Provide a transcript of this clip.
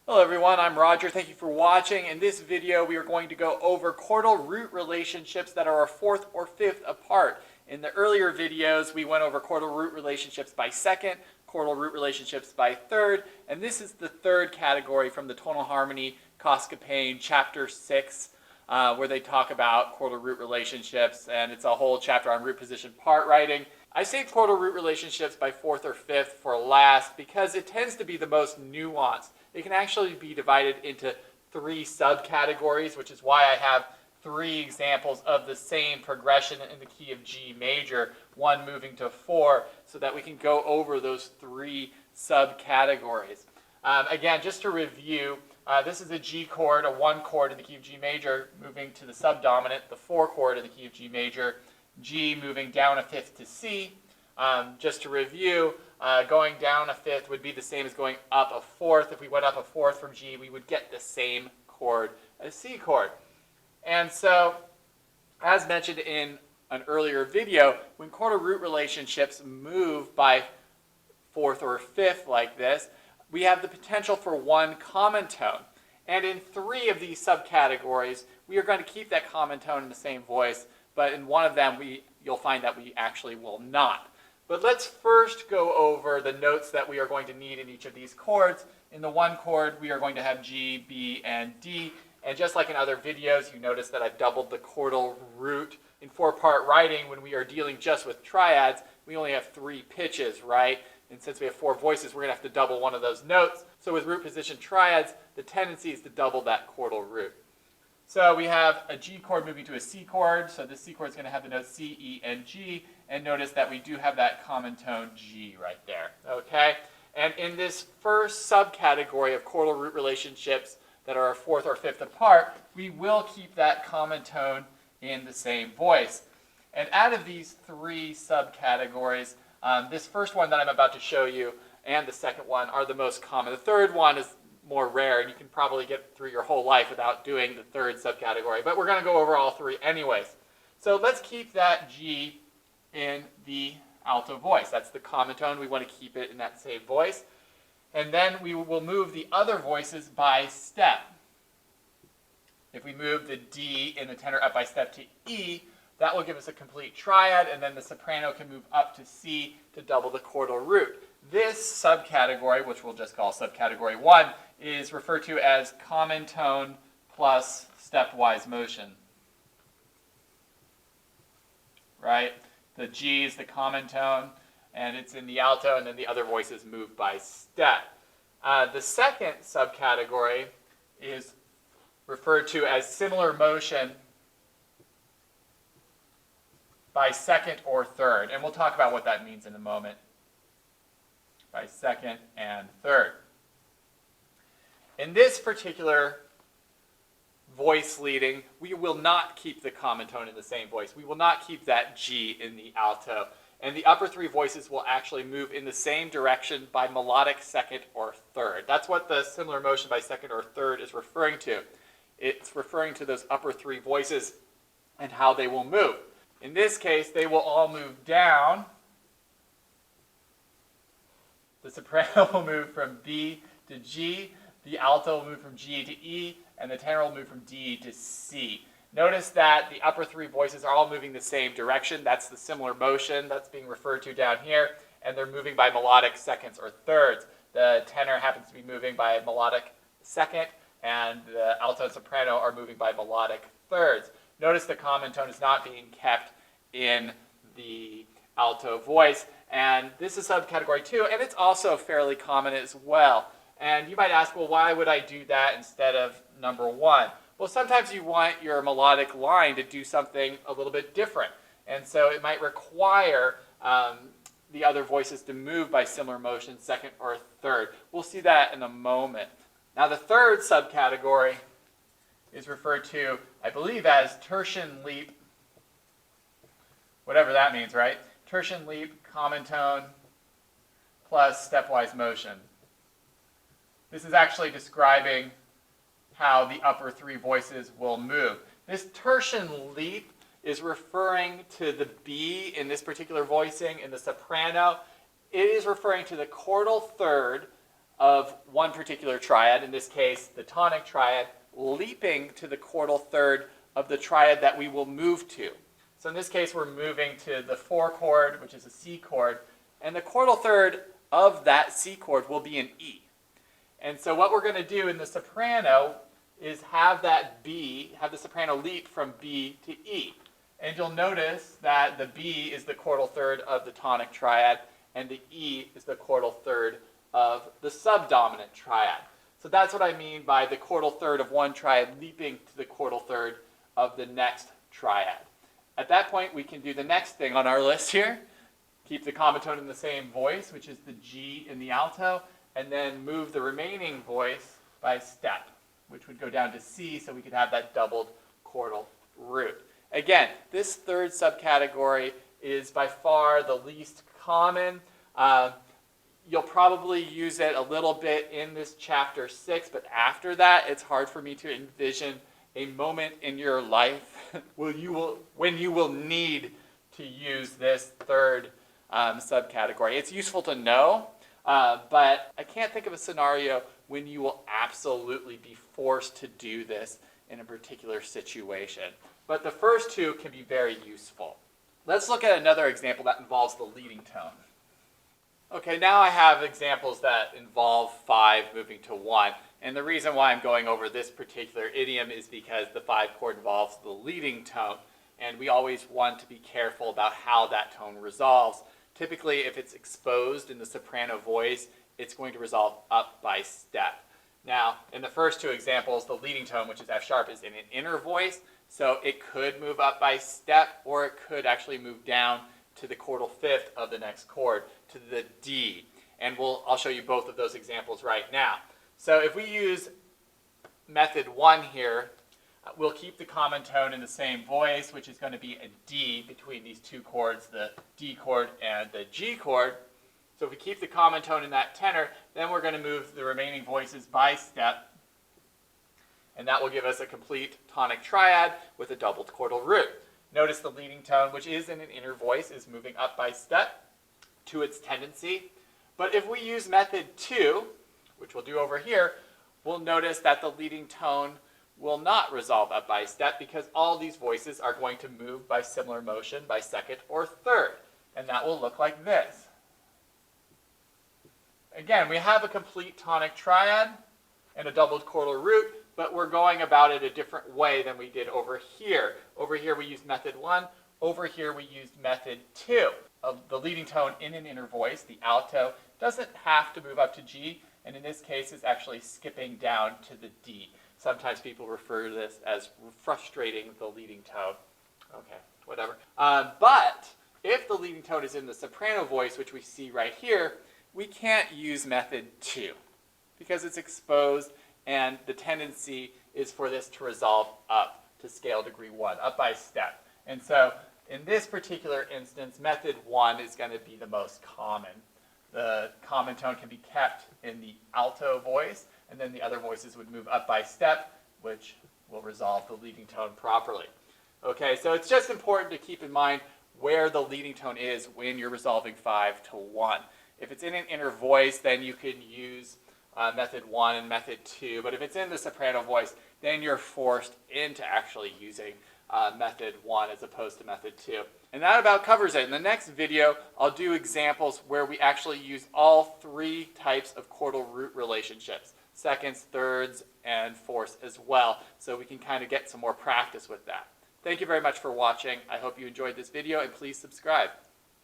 Hello everyone, I'm Roger. Thank you for watching. In this video we are going to go over chordal root relationships that are a fourth or fifth apart. In the earlier videos we went over chordal root relationships by second, chordal root relationships by third, and this is the third category from the Tonal Harmony Coscapane Chapter 6 where they talk about chordal root relationships, and it's a whole chapter on root position part writing. I saved chordal root relationships by fourth or fifth for last because it tends to be the most nuanced. It can actually be divided into three subcategories, which is why I have three examples of the same progression in the key of G major, one moving to 4, so that we can go over those three subcategories. Again, just to review, this is a G chord, a 1 chord in the key of G major, moving to the subdominant, the 4 chord in the key of G major, G moving down a fifth to C. Just to review, going down a fifth would be the same as going up a fourth. If we went up a fourth from G, we would get the same chord as C chord. And so, as mentioned in an earlier video, when chordal root relationships move by fourth or fifth like this, we have the potential for one common tone. And in three of these subcategories, we are going to keep that common tone in the same voice, but in one of them, you'll find that we actually will not. But let's first go over the notes that we are going to need in each of these chords. In the 1 chord, we are going to have G, B, and D. And just like in other videos, you notice that I've doubled the chordal root. In 4-part writing, when we are dealing just with triads, we only have 3 pitches, right? And since we have 4 voices, we're going to have to double one of those notes. So with root position triads, the tendency is to double that chordal root. So we have a G chord moving to a C chord. So this C chord is going to have the notes C, E, and G. And notice that we do have that common tone G right there. Okay? And in this first subcategory of chordal root relationships that are a fourth or fifth apart, we will keep that common tone in the same voice. And out of these 3 subcategories, this first one that I'm about to show you and the second one are the most common. The third one is more rare, and you can probably get through your whole life without doing the third subcategory, but we're going to go over all 3 anyways. So let's keep that G in the alto voice. That's the common tone. We want to keep it in that same voice. And then we will move the other voices by step. If we move the D in the tenor up by step to E, that will give us a complete triad, and then the soprano can move up to C to double the chordal root. This subcategory, which we'll just call subcategory 1, is referred to as common tone plus stepwise motion. Right? The G is the common tone, and it's in the alto, and then the other voices move by step. The second subcategory is referred to as similar motion by second or third, and we'll talk about what that means in a moment. By second and third. In this particular voice leading, we will not keep the common tone in the same voice. We will not keep that G in the alto. And the upper 3 voices will actually move in the same direction by melodic second or third. That's what the similar motion by second or third is referring to. It's referring to those upper 3 voices and how they will move. In this case, they will all move down. The soprano will move from B to G, the alto will move from G to E, and the tenor will move from D to C. Notice that the upper 3 voices are all moving the same direction. That's the similar motion that's being referred to down here, and they're moving by melodic seconds or thirds. The tenor happens to be moving by melodic second, and the alto and soprano are moving by melodic thirds. Notice the common tone is not being kept in the alto voice, and this is subcategory 2, and it's also fairly common as well. And you might ask, well, why would I do that instead of number 1? Well, sometimes you want your melodic line to do something a little bit different, and so it might require the other voices to move by similar motion, second or third. We'll see that in a moment. Now, the third subcategory is referred to, I believe, as tertian leap, whatever that means, right? Tertian leap, common tone, plus stepwise motion. This is actually describing how the upper 3 voices will move. This tertian leap is referring to the B in this particular voicing in the soprano. It is referring to the chordal third of one particular triad, in this case the tonic triad, leaping to the chordal third of the triad that we will move to. So in this case we're moving to the 4 chord, which is a C chord, and the chordal third of that C chord will be an E. And so what we're going to do in the soprano is have that B, have the soprano leap from B to E. And you'll notice that the B is the chordal third of the tonic triad, and the E is the chordal third of the subdominant triad. So that's what I mean by the chordal third of one triad leaping to the chordal third of the next triad. At that point, we can do the next thing on our list here. Keep the common tone in the same voice, which is the G in the alto, and then move the remaining voice by step, which would go down to C, so we could have that doubled chordal root. Again, this third subcategory is by far the least common. You'll probably use it a little bit in this chapter 6, but after that, it's hard for me to envision a moment in your life when you will need to use this third subcategory. It's useful to know, but I can't think of a scenario when you will absolutely be forced to do this in a particular situation. But the first two can be very useful. Let's look at another example that involves the leading tone. Okay, now I have examples that involve 5 moving to 1. And the reason why I'm going over this particular idiom is because the 5 chord involves the leading tone. And we always want to be careful about how that tone resolves. Typically, if it's exposed in the soprano voice, it's going to resolve up by step. Now, in the first 2 examples, the leading tone, which is F sharp, is in an inner voice. So it could move up by step, or it could actually move down to the chordal fifth of the next chord, to the D. And I'll show you both of those examples right now. So if we use method 1 here, we'll keep the common tone in the same voice, which is going to be a D between these 2 chords, the D chord and the G chord. So if we keep the common tone in that tenor, then we're going to move the remaining voices by step, and that will give us a complete tonic triad with a doubled chordal root. Notice the leading tone, which is in an inner voice, is moving up by step to its tendency. But if we use method 2, which we'll do over here, we'll notice that the leading tone will not resolve up by step because all these voices are going to move by similar motion by second or third. And that will look like this. Again, we have a complete tonic triad and a doubled chordal root, but we're going about it a different way than we did over here. Over here we used method 1. Over here we used method 2. The leading tone in an inner voice, the alto, doesn't have to move up to G, and in this case is actually skipping down to the D. Sometimes people refer to this as frustrating the leading tone. Okay, whatever. But if the leading tone is in the soprano voice, which we see right here, we can't use method 2 because it's exposed, and the tendency is for this to resolve up to scale degree 1, up by step. And so in this particular instance, method 1 is going to be the most common. The common tone can be kept in the alto voice, and then the other voices would move up by step, which will resolve the leading tone properly. Okay, so it's just important to keep in mind where the leading tone is when you're resolving 5 to 1. If it's in an inner voice, then you can use method 1 and method 2, but if it's in the soprano voice, then you're forced into actually using method 1 as opposed to method 2. And that about covers it. In the next video, I'll do examples where we actually use all 3 types of chordal root relationships, seconds, thirds, and fourths as well, so we can kind of get some more practice with that. Thank you very much for watching. I hope you enjoyed this video, and please subscribe.